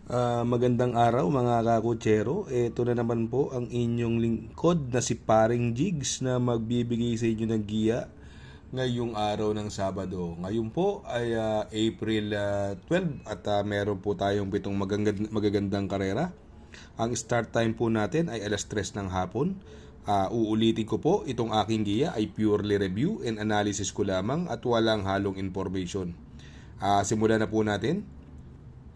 Magandang araw mga kakutsero. Ito na naman po ang inyong lingkod na si Paring Jigs na magbibigay sa inyo ng giya ngayong araw ng Sabado. Ngayon po ay April 12 at meron po tayong pitong magagandang karera. Ang start time po natin ay alas 3 ng hapon. Uulitin ko po, itong aking giya ay purely review and analysis ko lamang at walang halong information. Simulan na po natin.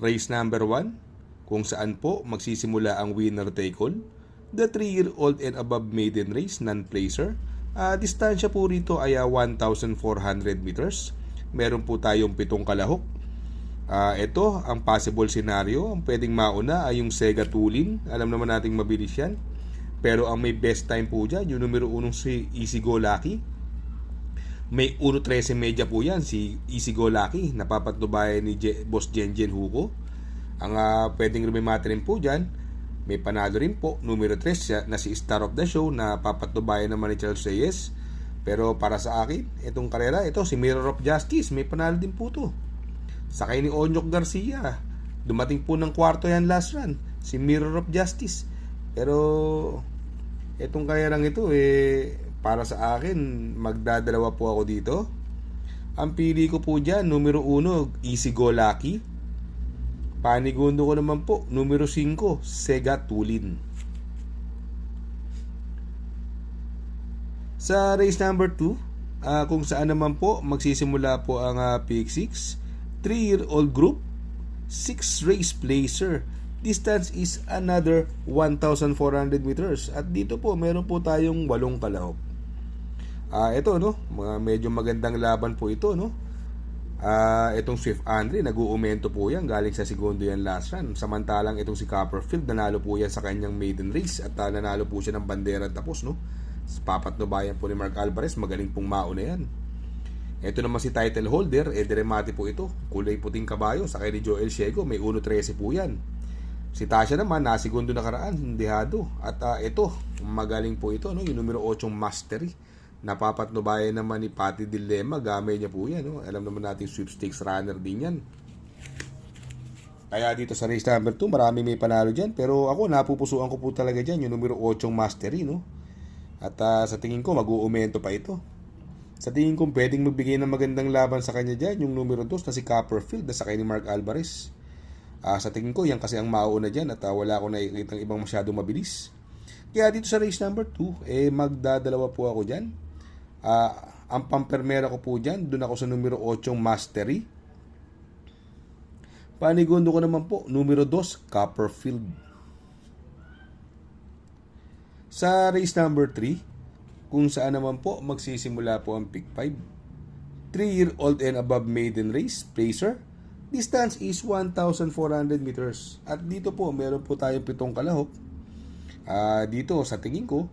Race number 1, kung saan po magsisimula ang winner take all. The 3-year-old and above maiden race, non-placer. Distansya po rito ay 1,400 meters. Meron po tayong 7 kalahok. Ito, ang possible scenario. Ang pwedeng mauna ay yung Sega Tulin. Alam naman nating mabilis yan. Pero ang may best time po dyan, yung numero 1 si Easy Go Lucky. May 1.13 media po yan, si Easy Go Lucky, napapatubayan ni Boss Jenjen Hugo. Ang pwedeng rumimata rin po dyan, may panalo rin po, numero 3 na si Star of the Show, na papatubayan naman ni Charles Reyes. Pero para sa akin, itong karera, ito si Mirror of Justice, may panalo din po to. Sakay ni Onyok Garcia, dumating po ng kwarto yan last run, si Mirror of Justice. Pero itong karerang ito, para sa akin, magdadalawa po ako dito. Ang pili ko po dyan, numero 1, Easy Go Lucky. Panigundo ko naman po, numero 5, Sega Tulin. Sa race number 2, kung saan naman po magsisimula po ang Pick 6, 3-year-old group, 6 race placer. Distance is another 1,400 meters. At dito po, meron po tayong 8 kalahok. Ito, no? Medyo magandang laban po ito, no? Itong Swift Andre, nag-uumento po yan. Galing sa segundo yan last run. Samantalang itong si Copperfield, nanalo po yan sa kanyang maiden race. At nanalo po siya ng bandera at tapos, no? Papatnubayan po ni Mark Alvarez. Magaling pong mauna yan. Ito naman si title holder, Deremati po ito. Kulay puting kabayo. Sakay ni Joel Ciego, may 1.13 po yan. Si Tasha naman, nasigundo nakaraan, dehado. At ito, magaling po ito, no? Yung numero 8 Mastery. Napapatnubayan naman ni Patty Dilemma, gamay niya po yan, no? Alam naman natin sweepstakes runner din yan. Kaya dito sa race number 2, marami may panalo dyan. Pero ako, napupusuan ko po talaga dyan, yung numero 8 Mastery, no? At sa tingin ko, mag-uumento pa ito. Sa tingin ko, pwedeng magbigay ng magandang laban sa kanya dyan, yung numero 2 na si Copperfield, na sakay ni Mark Alvarez. Sa tingin ko, yan kasi ang mauuna dyan at wala akong nakikita ng ibang masyadong mabilis. Kaya dito sa race number 2, magdadalawa po ako dyan. Ang pampermera ko po dyan, doon ako sa numero 8 Mastery. Panigundo ko naman po, numero 2 Copperfield. Sa race number 3, kung saan naman po magsisimula po ang pick 5, 3-year-old and above maiden race, placer. Distance is 1,400 meters. At dito po, meron po tayong 7 kalahok. Dito, sa tingin ko,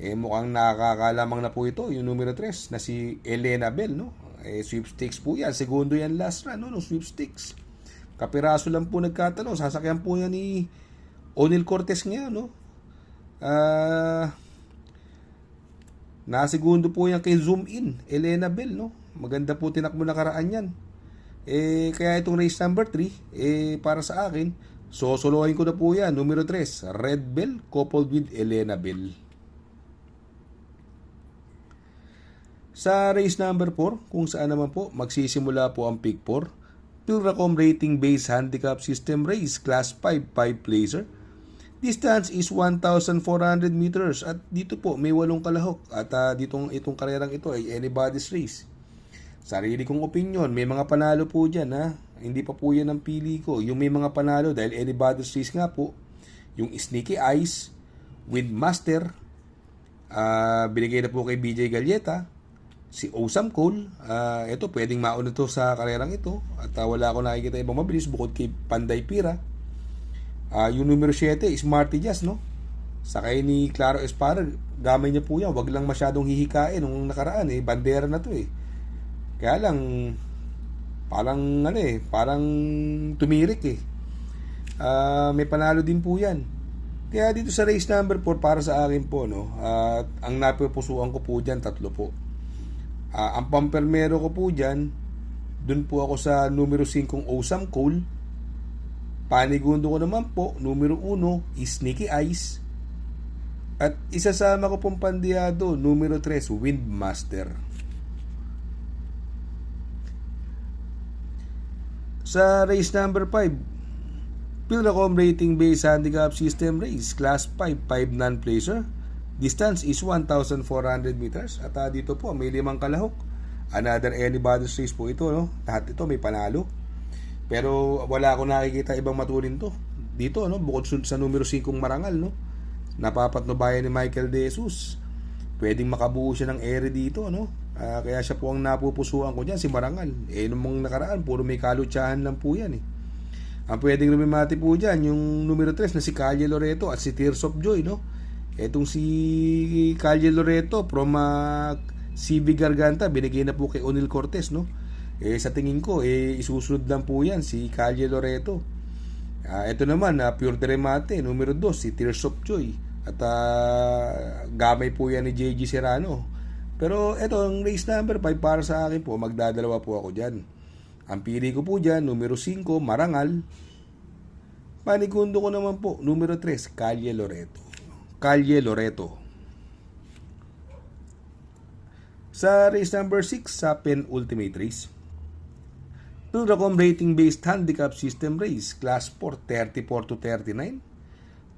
mukhang nakakalamang na po ito, yung numero 3 na si Elena Bell, no? Sweepstakes po yan. Segundo yan last run, no? Sweepstakes. Kapiraso lang po nagkatalo. Sasakyan po yan ni O'Neal Cortez ngayon, no? Nasegundo po yan kay Zoom In, Elena Bell, no? Maganda po tinakbo nakaraan yan. Kaya itong race number 3, para sa akin, sosolohin ko na po yan. Numero 3, Red Bell coupled with Elena Bell. Sa race number 4, kung saan naman po magsisimula po ang pick 4, Pilracom rating based handicap system race, class 5 placer. Distance is 1,400 meters. At dito po may 8 kalahok. At itong karerang ito ay anybody's race. Sarili kong opinion, may mga panalo po dyan, ha? Hindi pa po yan ang pili ko. Yung may mga panalo, dahil anybody's race nga po, yung Sneaky Eyes, Windmaster, binigay na po kay BJ Galleta, si Awesome Cole, ito pwedeng mauna to sa karerang ito. At wala akong nakikita ibang mabilis bukod kay Panday Pira. Yung numero 7, Smarty Jazz, no? Sakay ni Claro Esparra, gamay niya po yan. Wag lang masyadong hihikain nung nakaraan, bandera na to, Kaya lang, parang tumirik, may panalo din po yan. Kaya dito sa race number 4, para sa akin po, no, ang napupusuan ko po dyan, 3 po. Ang pampermero ko po dyan, dun po ako sa numero 5 Awesome Cole. Panigundo ko naman po, numero 1, Sneaky Eyes. At isasama ko pong pandiyado, numero 3, Windmaster. Sa race number 5, Pilracom rating based handicap system race, class 5, 5 non-placer. Distance is 1,400 meters. At dito po, may 5 kalahok. Another anybody's race po ito, no? Lahat ito may panalo. Pero wala akong nakikita ibang matulin to. Dito, no? Bukod sa numero 5 Marangal, no? Napapatnubayan ni Michael De Jesus. Pwedeng makabuo siya ng ere dito, no? Kaya siya po ang napupusuan ko dyan, si Marangal. Nung mga nakaraan, puro may kalutsahan lang po yan, Ang pwedeng lumimati po dyan, yung numero 3 na si Calle Loreto at si Tears of Joy, no? Etong si Calle Loreto from CB Garganta, binigay na po kay Onil Cortez, no? Sa tingin ko, isusunod lang po yan, si Calle Loreto. Ito naman, Pure de Remate, numero 2, si Tears of Joy. At gamay po yan ni JG Serrano. Pero ito, ang race number 5 para sa akin po, magdadalawa po ako dyan. Ang pili ko po dyan, numero 5, Marangal. Panigundo ko naman po, numero 3, Calle Loreto. Calle Loreto. Sa race number 6, sa penultimate race, Pilracom rating based handicap system race, class 4, 34 to 39.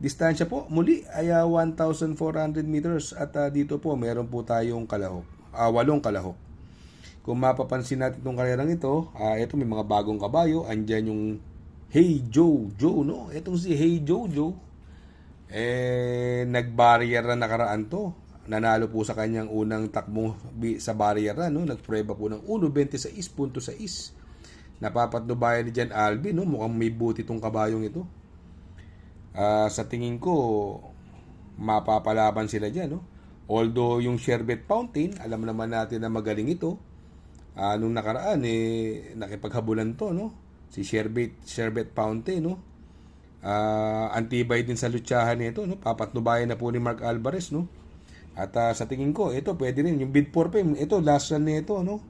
Distansya po muli ay 1,400 meters at dito po meron po tayong kalahok, 8 kalahok. Kung mapapansin natin itong karerang ito, ito may mga bagong kabayo. Andyan yung Hey Jojo, no? Itong si Hey Jojo, nag-barrier na nakaraan to. Nanalo po sa kanyang unang takbo sa barrier na, no? Nagprueba po ng 1.26.6. Napapatnubayan ni Jan Albi, no? Mukhang may buti itong kabayong ito. Sa tingin ko, mapapalaban sila dyan, no? Although yung Sherbet Fountain, alam naman natin na magaling ito. Nung nakaraan, nakipaghabulan to, no? Si Sherbet Fountain, no? Antibay din sa lutsahan nito, no? Papatnubayan na po ni Mark Alvarez, no? At sa tingin ko, ito pwede rin. Yung bid for fame, ito last run nito, no?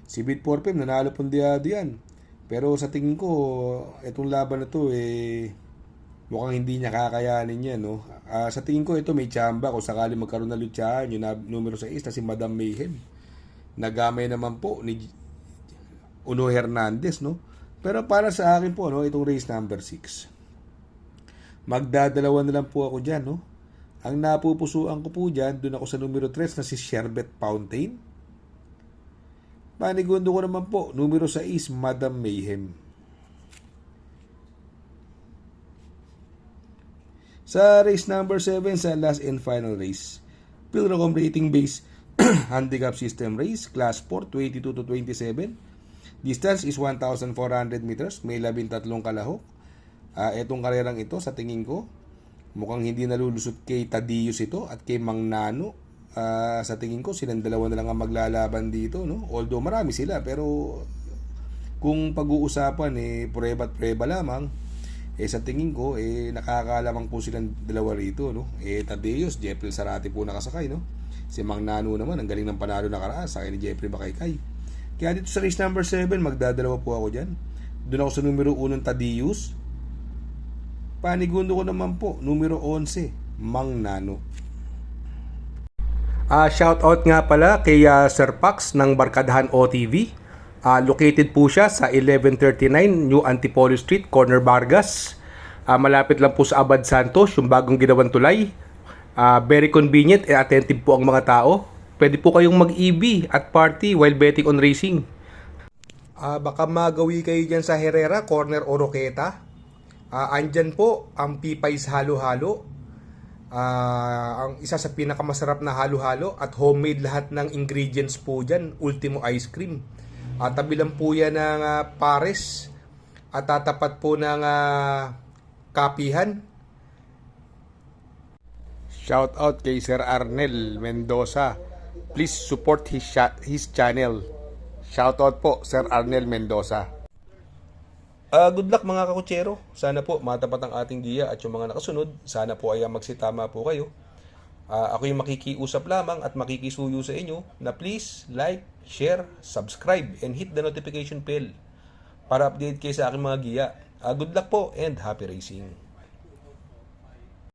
Si bid for fame, nanalo pong diyan. Pero sa tingin ko, itong laban na to, mukhang hindi niya kakayanin yan, no? Sa tingin ko, ito may tsamba kung sakali magkaroon na lutsahan. Yung numero 6 na si Madam Mayhem. Nagamay naman po ni Uno Hernandez, no? Pero para sa akin po, no, itong race number 6, magdadalawa na lang po ako dyan, no? Ang napupusuan ko po dyan, dun ako sa numero 3 na si Sherbet Fountain. Panigundo ko naman po, numero 6, Madam Mayhem. Sa race number 7, sa last and final race, Pilracom rating base handicap system race, class 4, 22 to 27. Distance is 1,400 meters, may 13 kalahok. Etong karerang ito, sa tingin ko, mukhang hindi nalulusot kay Tadius ito at kay Mang Nano. Sa tingin ko, silang dalawa na lang ang maglalaban dito, no? Although marami sila, pero kung pag-uusapan, prueba at prueba lamang, sa tingin ko, nakakalamang po silang dalawa rito, no? Tadius, Jeffrey Sarati po nakasakay, no? Si Mang Nano naman, ang galing ng panalo na karaan, sakay ni Jeffrey Bakaykay. Kaya dito sa race number 7, magdadalawa po ako dyan. Doon ako sa numero 1, Tadius. Panigundo ko naman po, numero 11, Mang Nano. Shout out nga pala kay Sir Pax ng Barkadahan OTV. Located po siya sa 1139 New Antipolo Street, Corner Vargas. Malapit lang po sa Abad Santos, yung bagong ginawang tulay. Very convenient and attentive po ang mga tao. Pwede po kayong mag-EB at party while betting on racing. Baka magawi kayo dyan sa Herrera, Corner Oroqueta. Andyan po ang Pipay's Halo-Halo. Ang isa sa pinakamasarap na halo-halo at homemade lahat ng ingredients po dyan. Ultimo Ice Cream. Tabi lang po yan ng Pares at tatapat po ng Kapihan. Shout out kay Sir Arnel Mendoza. Please support his channel. Shout out po Sir Arnel Mendoza. Good luck mga kakutsero. Sana po matapat ang ating giya at yung mga nakasunod. Sana po ay magsitama po kayo. Ako yung makikiusap lamang at makikisuyo sa inyo na please like, share, subscribe, and hit the notification bell para update kayo sa aking mga giya. Good luck po and happy racing.